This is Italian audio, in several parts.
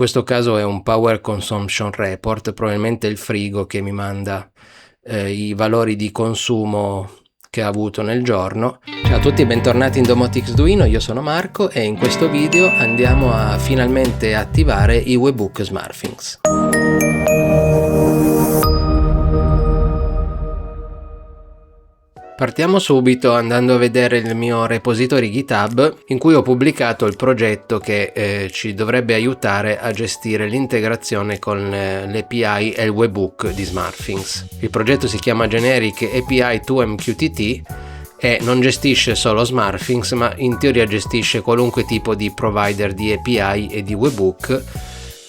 questo caso è un Power Consumption Report, probabilmente il frigo che mi manda i valori di consumo che ha avuto nel giorno. Ciao a tutti e bentornati in Domotics Duino, io sono Marco e in questo video andiamo a finalmente attivare i Webbook SmartThings. Partiamo subito andando a vedere il mio repository GitHub in cui ho pubblicato il progetto che ci dovrebbe aiutare a gestire l'integrazione con l'API e il webbook di SmartThings. Il progetto si chiama Generic API to MQTT e non gestisce solo SmartThings, ma in teoria gestisce qualunque tipo di provider di API e di webbook,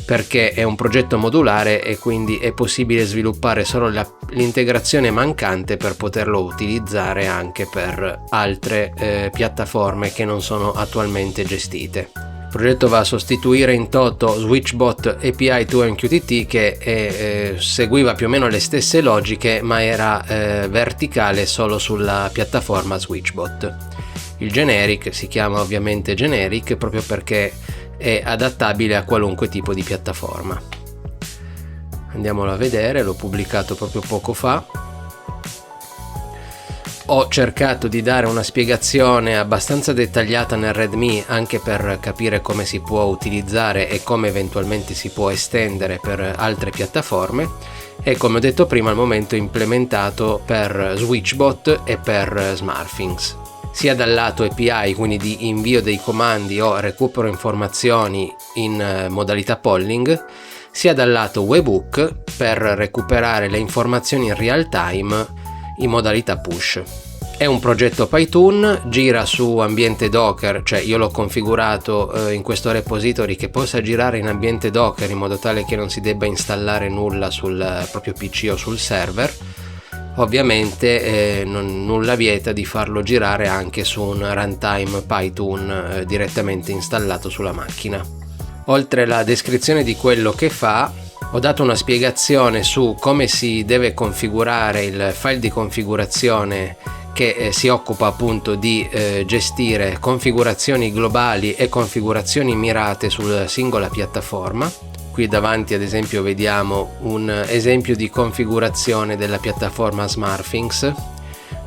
perché è un progetto modulare e quindi è possibile sviluppare solo l'integrazione mancante per poterlo utilizzare anche per altre piattaforme che non sono attualmente gestite. Il progetto va a sostituire in toto Switchbot API to MQTT che seguiva più o meno le stesse logiche, ma era verticale solo sulla piattaforma Switchbot. Il generic si chiama ovviamente generic proprio perché è adattabile a qualunque tipo di piattaforma. Andiamolo a vedere, l'ho pubblicato proprio poco fa. Ho cercato di dare una spiegazione abbastanza dettagliata nel README anche per capire come si può utilizzare e come eventualmente si può estendere per altre piattaforme, e come ho detto prima al momento implementato per Switchbot e per SmartThings, sia dal lato API, quindi di invio dei comandi o recupero informazioni in modalità polling, sia dal lato webbook per recuperare le informazioni in real time in modalità push. È un progetto Python, gira su ambiente Docker, cioè io l'ho configurato in questo repository che possa girare in ambiente Docker in modo tale che non si debba installare nulla sul proprio PC o sul server. Ovviamente nulla vieta di farlo girare anche su un runtime Python direttamente installato sulla macchina. Oltre alla descrizione di quello che fa, ho dato una spiegazione su come si deve configurare il file di configurazione che si occupa appunto di gestire configurazioni globali e configurazioni mirate sulla singola piattaforma. Qui davanti ad esempio vediamo un esempio di configurazione della piattaforma SmartThings,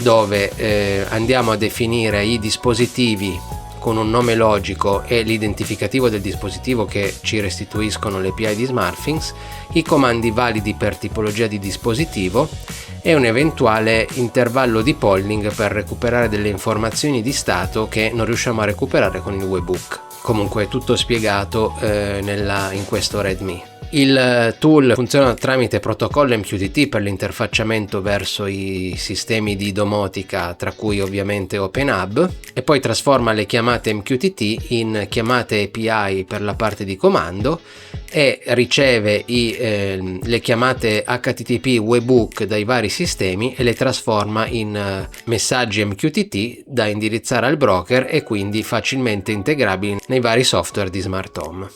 dove andiamo a definire i dispositivi con un nome logico e l'identificativo del dispositivo che ci restituiscono le API di SmartThings, i comandi validi per tipologia di dispositivo e un eventuale intervallo di polling per recuperare delle informazioni di stato che non riusciamo a recuperare con il webbook. Comunque è tutto spiegato in questo README. Il tool funziona tramite protocollo MQTT per l'interfacciamento verso i sistemi di domotica, tra cui ovviamente OpenHub, e poi trasforma le chiamate MQTT in chiamate API per la parte di comando e riceve le chiamate HTTP webbook dai vari sistemi e le trasforma in messaggi MQTT da indirizzare al broker e quindi facilmente integrabili nei vari software di Smart Home.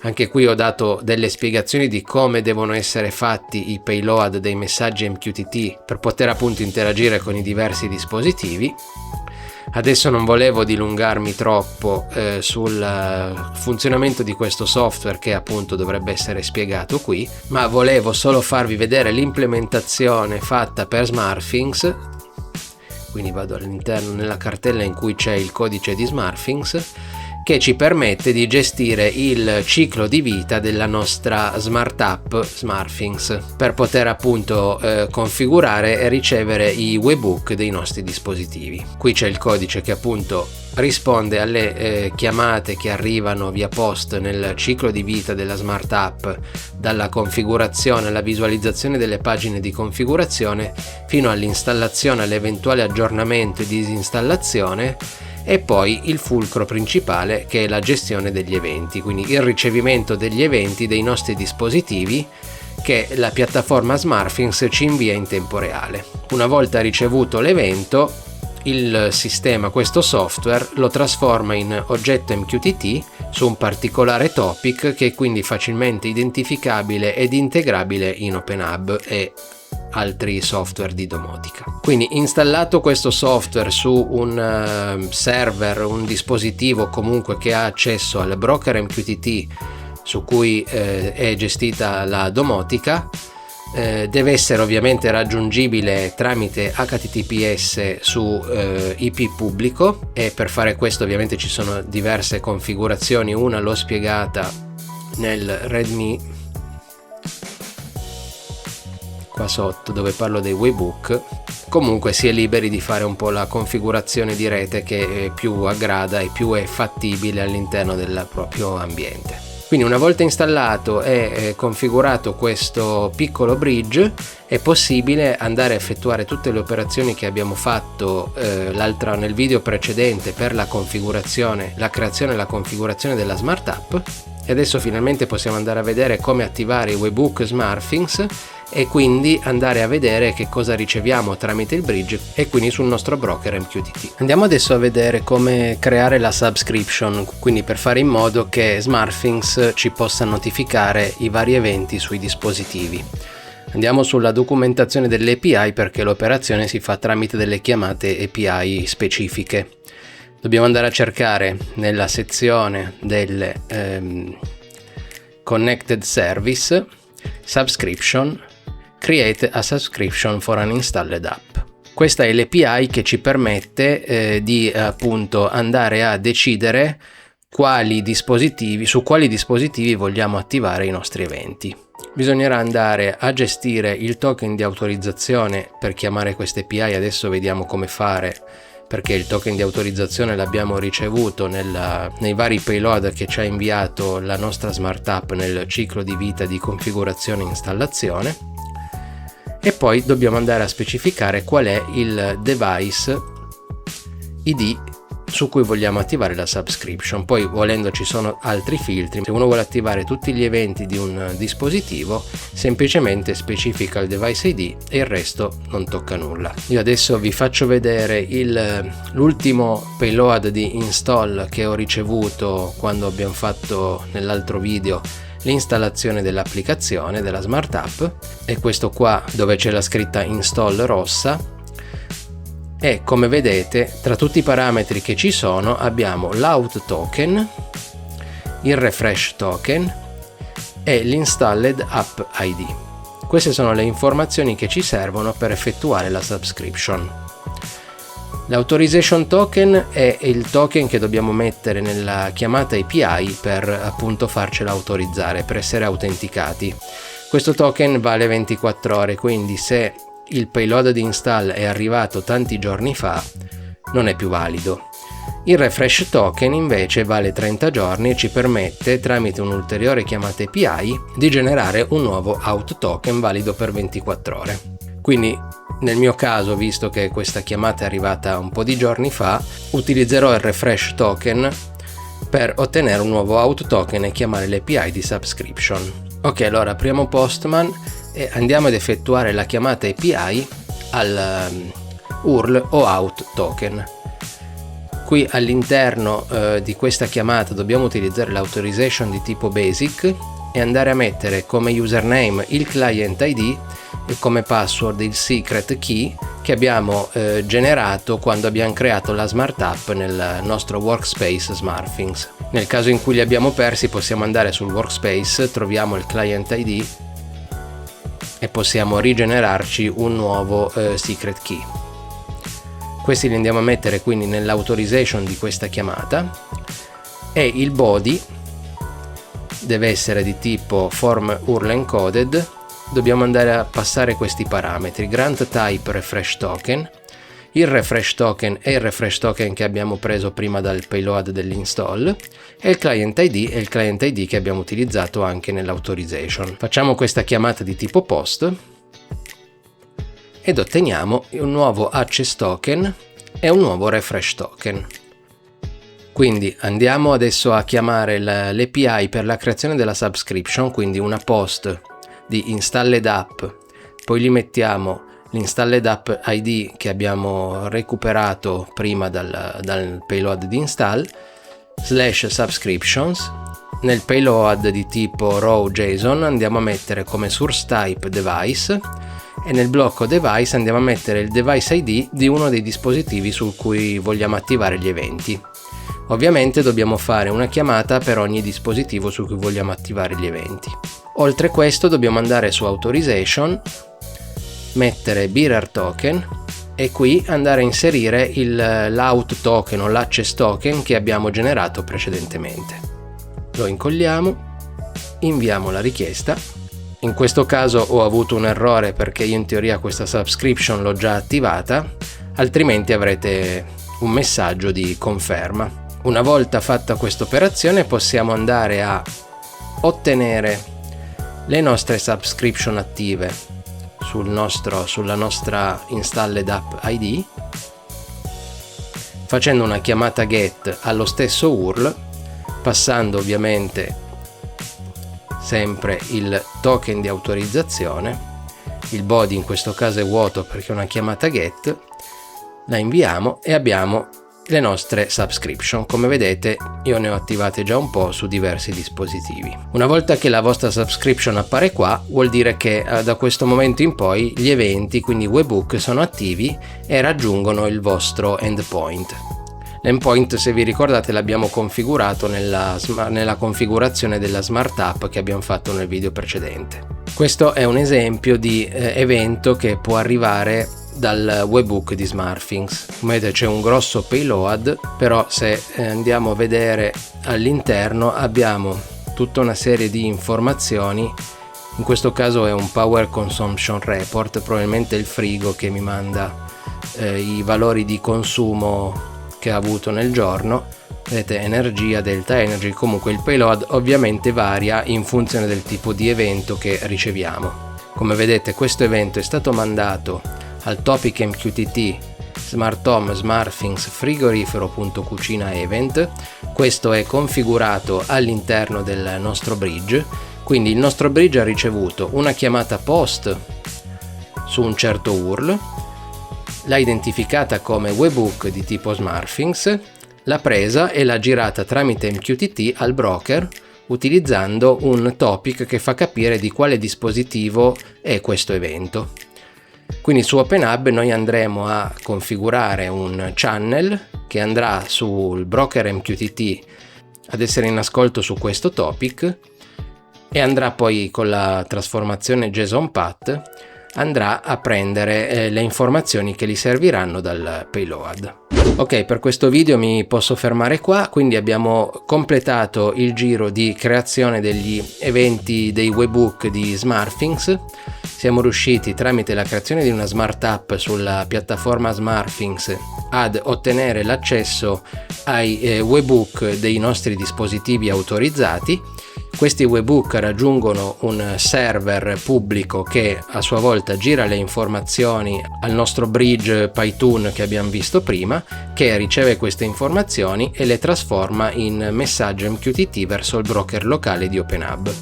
Anche qui ho dato delle spiegazioni di come devono essere fatti i payload dei messaggi MQTT per poter appunto interagire con i diversi dispositivi. Adesso non volevo dilungarmi troppo sul funzionamento di questo software che appunto dovrebbe essere spiegato qui, ma volevo solo farvi vedere l'implementazione fatta per SmartThings. Quindi vado all'interno nella cartella in cui c'è il codice di SmartThings, che ci permette di gestire il ciclo di vita della nostra smart app SmartThings per poter appunto configurare e ricevere i webbook dei nostri dispositivi. Qui c'è il codice che appunto risponde alle chiamate che arrivano via post nel ciclo di vita della smart app, dalla configurazione alla visualizzazione delle pagine di configurazione fino all'installazione, all'eventuale aggiornamento e disinstallazione, e poi il fulcro principale che è la gestione degli eventi, quindi il ricevimento degli eventi dei nostri dispositivi che la piattaforma SmartThings ci invia in tempo reale. Una volta ricevuto l'evento, il sistema, questo software, lo trasforma in oggetto MQTT su un particolare topic che è quindi facilmente identificabile ed integrabile in OpenHub e altri software di domotica. Quindi installato questo software su un server, un dispositivo comunque che ha accesso al broker MQTT su cui è gestita la domotica. Deve essere ovviamente raggiungibile tramite HTTPS su IP pubblico, e per fare questo ovviamente ci sono diverse configurazioni. Una l'ho spiegata nel Redmi qua sotto, dove parlo dei webbook. Comunque si è liberi di fare un po' la configurazione di rete che più aggrada e più è fattibile all'interno del proprio ambiente. Quindi una volta installato e configurato questo piccolo bridge, è possibile andare a effettuare tutte le operazioni che abbiamo fatto nel video precedente per la configurazione, la creazione e la configurazione della Smart App. E adesso finalmente possiamo andare a vedere come attivare i webhook SmartThings e quindi andare a vedere che cosa riceviamo tramite il bridge e quindi sul nostro broker MQTT. Andiamo adesso a vedere come creare la subscription, quindi per fare in modo che SmartThings ci possa notificare i vari eventi sui dispositivi. Andiamo sulla documentazione delle API, perché l'operazione si fa tramite delle chiamate API specifiche. Dobbiamo andare a cercare nella sezione delle Connected Service, Subscription, Create a Subscription for an Installed App. Questa è l'API che ci permette di appunto andare a decidere su quali dispositivi vogliamo attivare i nostri eventi. Bisognerà andare a gestire il token di autorizzazione per chiamare queste API. Adesso vediamo come fare, perché il token di autorizzazione l'abbiamo ricevuto nei vari payload che ci ha inviato la nostra Smart App nel ciclo di vita di configurazione e installazione. E poi dobbiamo andare a specificare qual è il device ID su cui vogliamo attivare la subscription. Poi, volendo, ci sono altri filtri. Se uno vuole attivare tutti gli eventi di un dispositivo, semplicemente specifica il device ID e il resto non tocca nulla. Io adesso vi faccio vedere l'ultimo payload di install che ho ricevuto quando abbiamo fatto nell'altro video l'installazione dell'applicazione della Smart App. È questo qua, dove c'è la scritta install rossa. E come vedete, tra tutti i parametri che ci sono abbiamo l'out token, il refresh token e l'installed app ID. Queste sono le informazioni che ci servono per effettuare la subscription. L'authorization token è il token che dobbiamo mettere nella chiamata API per appunto farcela autorizzare, per essere autenticati. Questo token vale 24 ore, quindi se il payload di install è arrivato tanti giorni fa, non è più valido. Il refresh token invece vale 30 giorni e ci permette, tramite un'ulteriore chiamata API, di generare un nuovo out token valido per 24 ore. Quindi nel mio caso, visto che questa chiamata è arrivata un po' di giorni fa, utilizzerò il refresh token per ottenere un nuovo out token e chiamare l'API di subscription. Ok, allora apriamo Postman e andiamo ad effettuare la chiamata API al URL o out token. Qui all'interno di questa chiamata dobbiamo utilizzare l'authorization di tipo basic e andare a mettere come username il client ID e come password il secret key che abbiamo generato quando abbiamo creato la Smart App nel nostro workspace SmartThings. Nel caso in cui li abbiamo persi, possiamo andare sul workspace, troviamo il client ID e possiamo rigenerarci un nuovo secret key. Questi li andiamo a mettere quindi nell'authorization di questa chiamata, e il body deve essere di tipo form URL encoded. Dobbiamo andare a passare questi parametri: grant type refresh token, il refresh token è il refresh token che abbiamo preso prima dal payload dell'install, e il client ID è il client ID che abbiamo utilizzato anche nell'authorization. Facciamo questa chiamata di tipo post ed otteniamo un nuovo access token e un nuovo refresh token. Quindi andiamo adesso a chiamare l'API per la creazione della subscription, quindi una post di installed app, poi gli mettiamo l'installed app ID che abbiamo recuperato prima dal payload di install, /subscriptions. Nel payload di tipo raw JSON andiamo a mettere come source type device, e nel blocco device andiamo a mettere il device ID di uno dei dispositivi su cui vogliamo attivare gli eventi. Ovviamente dobbiamo fare una chiamata per ogni dispositivo su cui vogliamo attivare gli eventi. Oltre questo dobbiamo andare su Authorization, mettere Bearer Token e qui andare a inserire l'out token o l'access token che abbiamo generato precedentemente. Lo incolliamo, inviamo la richiesta. In questo caso ho avuto un errore perché io in teoria questa subscription l'ho già attivata, altrimenti avrete un messaggio di conferma. Una volta fatta questa operazione possiamo andare a ottenere le nostre subscription attive sulla nostra installed app ID, facendo una chiamata GET allo stesso URL, passando ovviamente sempre il token di autorizzazione. Il body in questo caso è vuoto perché è una chiamata GET, la inviamo e abbiamo le nostre subscription. Come vedete io ne ho attivate già un po' su diversi dispositivi. Una volta che la vostra subscription appare qua, vuol dire che da questo momento in poi gli eventi, quindi webhook, sono attivi e raggiungono il vostro endpoint. L'endpoint, se vi ricordate, l'abbiamo configurato nella configurazione della Smart App che abbiamo fatto nel video precedente. Questo è un esempio di evento che può arrivare dal webhook di SmartThings. Come vedete c'è un grosso payload, però se andiamo a vedere all'interno abbiamo tutta una serie di informazioni. In questo caso è un Power Consumption Report, probabilmente il frigo che mi manda i valori di consumo che ha avuto nel giorno. Vedete energia, delta energy. Comunque il payload ovviamente varia in funzione del tipo di evento che riceviamo. Come vedete questo evento è stato mandato al topic MQTT Smart Home SmartThings frigorifero.cucina event. Questo è configurato all'interno del nostro bridge, quindi il nostro bridge ha ricevuto una chiamata post su un certo URL, l'ha identificata come webhook di tipo SmartThings, l'ha presa e l'ha girata tramite MQTT al broker utilizzando un topic che fa capire di quale dispositivo è questo evento. Quindi su OpenHub noi andremo a configurare un channel che andrà sul broker MQTT ad essere in ascolto su questo topic e andrà poi con la trasformazione JSON path andrà a prendere le informazioni che gli serviranno dal payload. Ok, per questo video mi posso fermare qua, quindi abbiamo completato il giro di creazione degli eventi dei webhook di SmartThings. Siamo riusciti tramite la creazione di una Smart App sulla piattaforma SmartThings ad ottenere l'accesso ai webhook dei nostri dispositivi autorizzati. Questi webhook raggiungono un server pubblico che a sua volta gira le informazioni al nostro bridge Python che abbiamo visto prima, che riceve queste informazioni e le trasforma in messaggio MQTT verso il broker locale di OpenHub.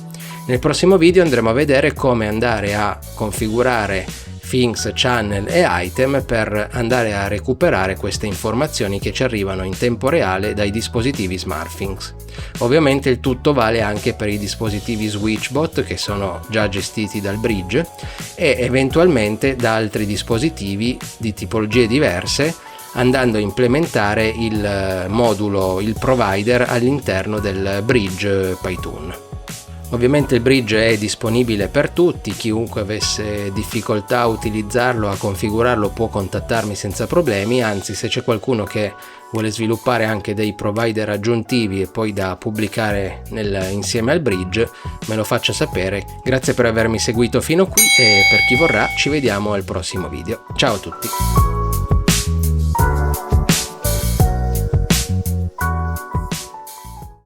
Nel prossimo video andremo a vedere come andare a configurare Things, Channel e Item per andare a recuperare queste informazioni che ci arrivano in tempo reale dai dispositivi SmartThings. Ovviamente il tutto vale anche per i dispositivi SwitchBot che sono già gestiti dal bridge e eventualmente da altri dispositivi di tipologie diverse, andando a implementare il modulo, il provider all'interno del bridge Python. Ovviamente il bridge è disponibile per tutti, chiunque avesse difficoltà a utilizzarlo, a configurarlo può contattarmi senza problemi, anzi se c'è qualcuno che vuole sviluppare anche dei provider aggiuntivi e poi da pubblicare insieme al bridge me lo faccia sapere. Grazie per avermi seguito fino qui e per chi vorrà ci vediamo al prossimo video. Ciao a tutti!